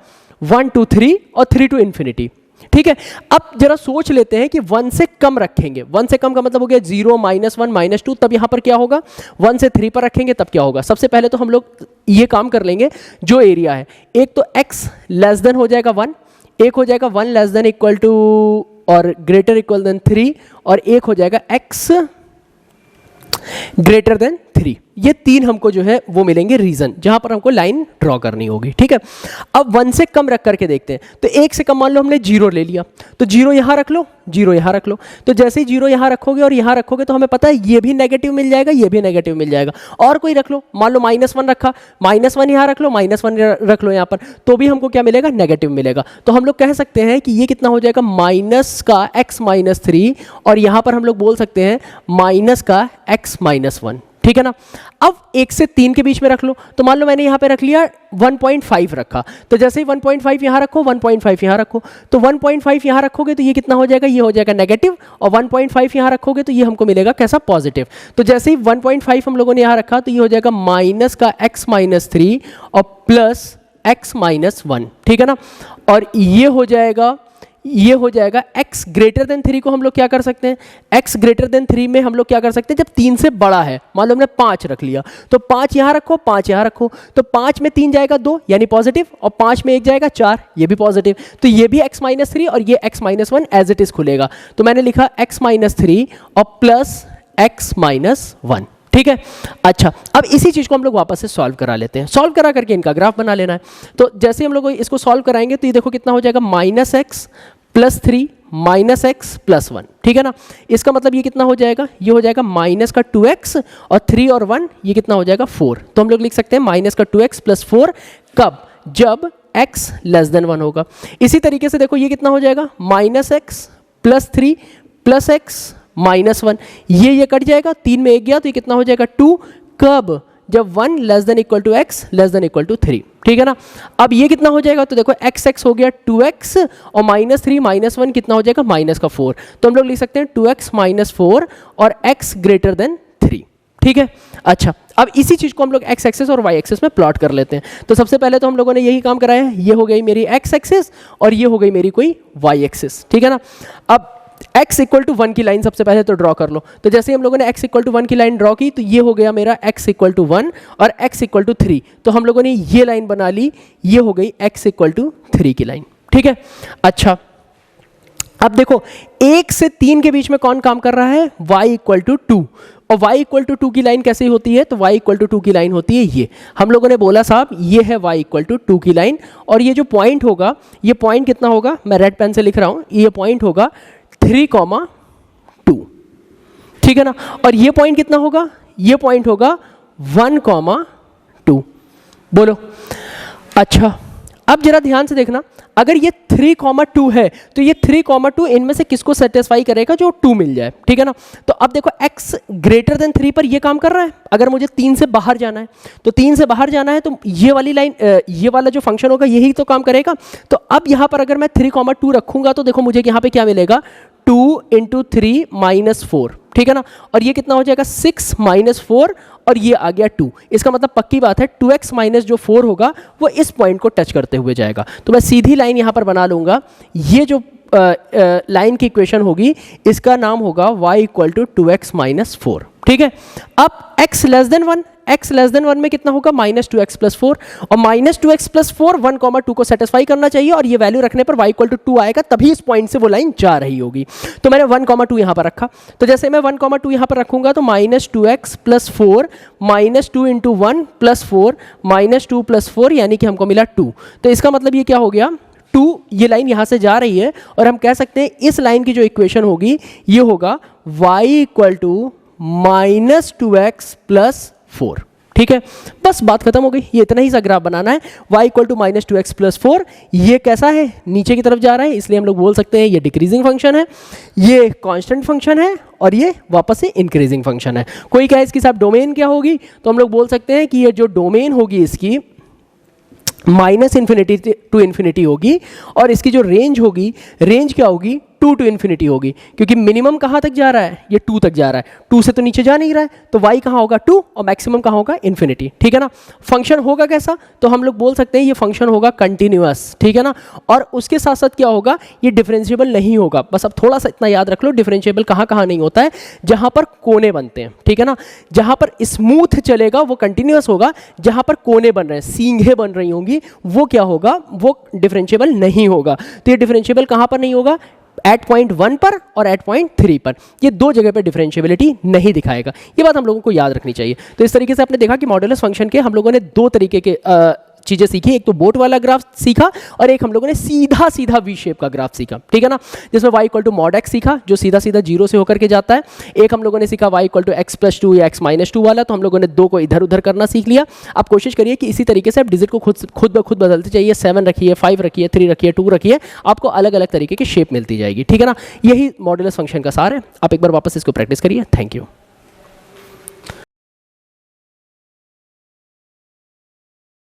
1 to 3 और 3 to ∞, ठीक है। अब जरा सोच लेते हैं कि 1 से कम रखेंगे, 1 से कम का मतलब हो गया 0, -1, -2, तब यहाँ पर क्या होगा, 1 से 3 पर रखेंगे तब क्या होगा। सबसे पहले तो हम लोग ये काम कर लेंगे, जो एरिया है, एक तो x लेस देन हो जाएगा 1, एक हो जाएगा 1 लेस देन इक्वल टू और ग्रेटर इक्वल देन 3, और एक हो जाएगा x ग्रेटर देन 3, ये 3 हमको जो है वो मिलेंगे रीजन जहां पर हमको लाइन ड्रॉ करनी होगी, ठीक है। अब 1 से कम रख करके देखते हैं, तो 1 से कम मान लो हमने 0 ले लिया, तो 0 यहां रख लो, 0 यहां रख लो, तो जैसे ही 0 यहां रखोगे और यहां रखोगे तो हमें पता है ये भी नेगेटिव मिल जाएगा, ये भी नेगेटिव मिल जाएगा। और कोई रख लो, मान लो -1 रखा, -1 यहां रख लो, -1 रख लो यहां पर, तो भी हमको क्या मिलेगा, नेगेटिव मिलेगा। तो हम लोग कह सकते हैं कि ये कितना हो जाएगा, माइनस का x - 3, और यहां पर हम लोग बोल सकते हैं माइनस का x - 1, ठीक है ना। अब 1 से 3 के बीच में रख लो, तो मान लो मैंने यहां पे रख लिया 1.5 रखा, तो जैसे ही 1.5 यहां रखो, 1.5 यहां रखो, तो 1.5 यहां रखोगे तो ये कितना हो जाएगा, ये हो जाएगा नेगेटिव, और 1.5 यहां रखोगे तो ये हमको मिलेगा कैसा, पॉजिटिव। तो जैसे ही 1.5 हम लोगों ने यहां रखा तो ये हो जाएगा माइनस का x - 3 और प्लस x - 1, ठीक है ना। और ये हो जाएगा x ग्रेटर देन 3 को हम लोग क्या कर सकते हैं, x ग्रेटर देन 3 में हम लोग क्या कर सकते हैं, जब 3 से बड़ा है, मान लो हमने 5 रख लिया, तो 5 यहां रखो, 5 यहां रखो, तो 5 में 3 जाएगा 2 यानी पॉजिटिव, और 5 में 1 जाएगा 4, ये भी पॉजिटिव। तो ये भी x - 3 और ये x - 1 एज इट इज खुलेगा, तो मैंने लिखा x - 3 और प्लस x - 1, ठीक है। अच्छा, अब इसी चीज को हम लोग वापस से सॉल्व करा लेते हैं, सॉल्व करा करके इनका ग्राफ बना लेना है। तो जैसे हम लोग इसको सॉल्व कराएंगे तो ये देखो कितना हो जाएगा, -x + 3 -x + 1, ठीक है ना। इसका मतलब ये कितना हो जाएगा, ये हो जाएगा माइनस का 2x और 3 और 1, ये कितना हो जाएगा 4। तो हम लोग लिख सकते हैं माइनस का 2x + 4, कब, जब x < 1 होगा। इसी तरीके से देखो ये कितना हो जाएगा, -x + 3 + x - 1, ये कट जाएगा, 3 में 1 गया तो ये कितना हो जाएगा 2, कब, जब 1 < x < 3, ठीक है ना। अब ये कितना हो जाएगा, तो देखो x हो गया 2x और -3 - 1 कितना हो जाएगा, -4। तो हम लोग लिख सकते हैं 2x - 4 और x ग्रेटर देन 3, ठीक है। अच्छा, अब इसी चीज को हम लोग x एक्सिस और y एक्सिस में प्लॉट कर लेते हैं। तो सबसे पहले तो हम लोगों ने यही काम कराया है, ये हो गई मेरी x एक्सिस और ये हो गई मेरी कोई y एक्सिस, ठीक है ना। अब x = 1 की लाइन सबसे पहले तो ड्रॉ कर लो, तो जैसे हम लोगों ने x = 1 की लाइन ड्रॉ की तो ये हो गया मेरा x = 1 और x = 3, तो हम लोगों ने ये लाइन बना ली, ये हो गई x = 3 की लाइन, ठीक है। अच्छा, अब देखो 1 से 3 के बीच में कौन काम कर रहा है, y = 2, और y = 2 की लाइन कैसे होती है, तो y = 2 की लाइन होती है ये, हम लोगों ने बोला साहब ये है y = 2 की लाइन, और ये जो पॉइंट होगा, ये पॉइंट कितना होगा, मैं रेड पेन से लिख रहा हूं, ये पॉइंट होगा 3,2, ठीक है ना। और ये पॉइंट कितना होगा, ये पॉइंट होगा 1,2, बोलो। अच्छा, अब जरा ध्यान से देखना, अगर ये 3,2 है तो ये 3,2 इनमें से किसको सेटिस्फाई करेगा, जो 2 मिल जाए, ठीक है ना। तो अब देखो x ग्रेटर देन 3 पर ये काम कर रहा है, अगर मुझे 3 से बाहर जाना है, तो 3 से बाहर जाना है तो ये वाली लाइन, ये वाला जो फंक्शन होगा यही तो काम करेगा। तो अब यहाँ पर अगर मैं 3,2 रखूंगा तो देखो मुझे यहाँ पे क्या मिलेगा, 2 × 3 - 4, ठीक है ना। और ये कितना हो जाएगा, 6 - 4 और ये आ गया 2। इसका मतलब पक्की बात है 2x माइनस जो 4 होगा वो इस पॉइंट को टच करते हुए जाएगा। तो मैं सीधी लाइन यहाँ पर बना लूँगा, ये जो लाइन की इक्वेशन होगी इसका नाम होगा y = 2x - 4, ठीक है। अब x < 1 में कितना होगा, -2x + 4, और -2x + 4 1,2 को सेटिस्फाई करना चाहिए, और ये वैल्यू रखने पर y = 2 आएगा, तभी इस पॉइंट से वो लाइन जा रही होगी। तो मैंने 1,2 यहाँ पर रखा, तो जैसे मैं 1,2 यहाँ पर रखूंगा तो -2x + 4 -2 × 1 + 4 -2 + 4 यानी कि हमको मिला 2। तो इसका मतलब ये क्या हो गया, 2, ये लाइन यहाँ से जा रही है, और हम कह सकते हैं इस लाइन की जो इक्वेशन होगी ये होगा y = -2x + 4, ठीक है। बस बात खत्म हो गई, ये इतना ही सा ग्राफ बनाना है, y = -2x + 4, ये कैसा है, नीचे की तरफ जा रहा है, इसलिए हम लोग बोल सकते हैं ये डिक्रीजिंग फंक्शन है, ये कांस्टेंट फंक्शन है, और ये वापस से इंक्रीजिंग फंक्शन है। कोई कहे इसकी साहब डोमेन क्या होगी, तो हम लोग बोल सकते हैं कि ये जो डोमेन होगी इसकी -∞ to ∞ होगी, और इसकी जो रेंज होगी, रेंज क्या होगी, 2 to ∞ होगी, क्योंकि मिनिमम कहाँ तक जा रहा है, ये 2 तक जा रहा है, 2 से तो नीचे जा नहीं रहा है, तो y कहाँ होगा 2 और मैक्सिमम कहाँ होगा ∞, ठीक है ना। फंक्शन होगा कैसा, तो हम लोग बोल सकते हैं ये फंक्शन होगा कंटिन्यूअस, ठीक है ना। और उसके साथ साथ क्या होगा, ये डिफरेंशिएबल नहीं होगा। बस अब थोड़ा सा इतना याद रख लो, डिफरेंशिएबल कहाँ कहाँ नहीं होता है, जहाँ पर कोने बनते हैं, ठीक है ना। जहाँ पर स्मूथ चलेगा वो कंटिन्यूअस होगा, जहाँ पर कोने बन रहे हैं, सींघें बन रही होंगी, वो क्या होगा, वो डिफरेंशिएबल नहीं होगा। तो ये डिफरेंशिएबल कहाँ पर नहीं होगा, एट पॉइंट 1 पर और एट पॉइंट 3 पर, ये दो जगह पर डिफरेंशिएबिलिटी नहीं दिखाएगा। ये बात हम लोगों को याद रखनी चाहिए। तो इस तरीके से आपने देखा कि मॉड्यूलस फंक्शन के हम लोगों ने दो तरीके के चीज़ें सीखी, एक तो बोट वाला ग्राफ सीखा और एक हम लोगों ने सीधा सीधा वी शेप का ग्राफ सीखा, ठीक है ना, जिसमें y equal to mod x सीखा जो सीधा सीधा जीरो से होकर के जाता है। एक हम लोगों ने सीखा y equal to x plus 2 या x माइनस 2 वाला, तो हम लोगों ने दो को इधर उधर करना सीख लिया। आप कोशिश करिए कि इसी तरीके से आप डिजिट को खुद ब खुद बदलते जाइए, 7 रखिए, 5 रखिए, 3 रखिए, 2 रखिए, आपको अलग अलग तरीके की शेप मिलती जाएगी, ठीक है ना। यही मॉड्यूलस फंक्शन का सार है। आप एक बार वापस इसको प्रैक्टिस करिए। Thank you.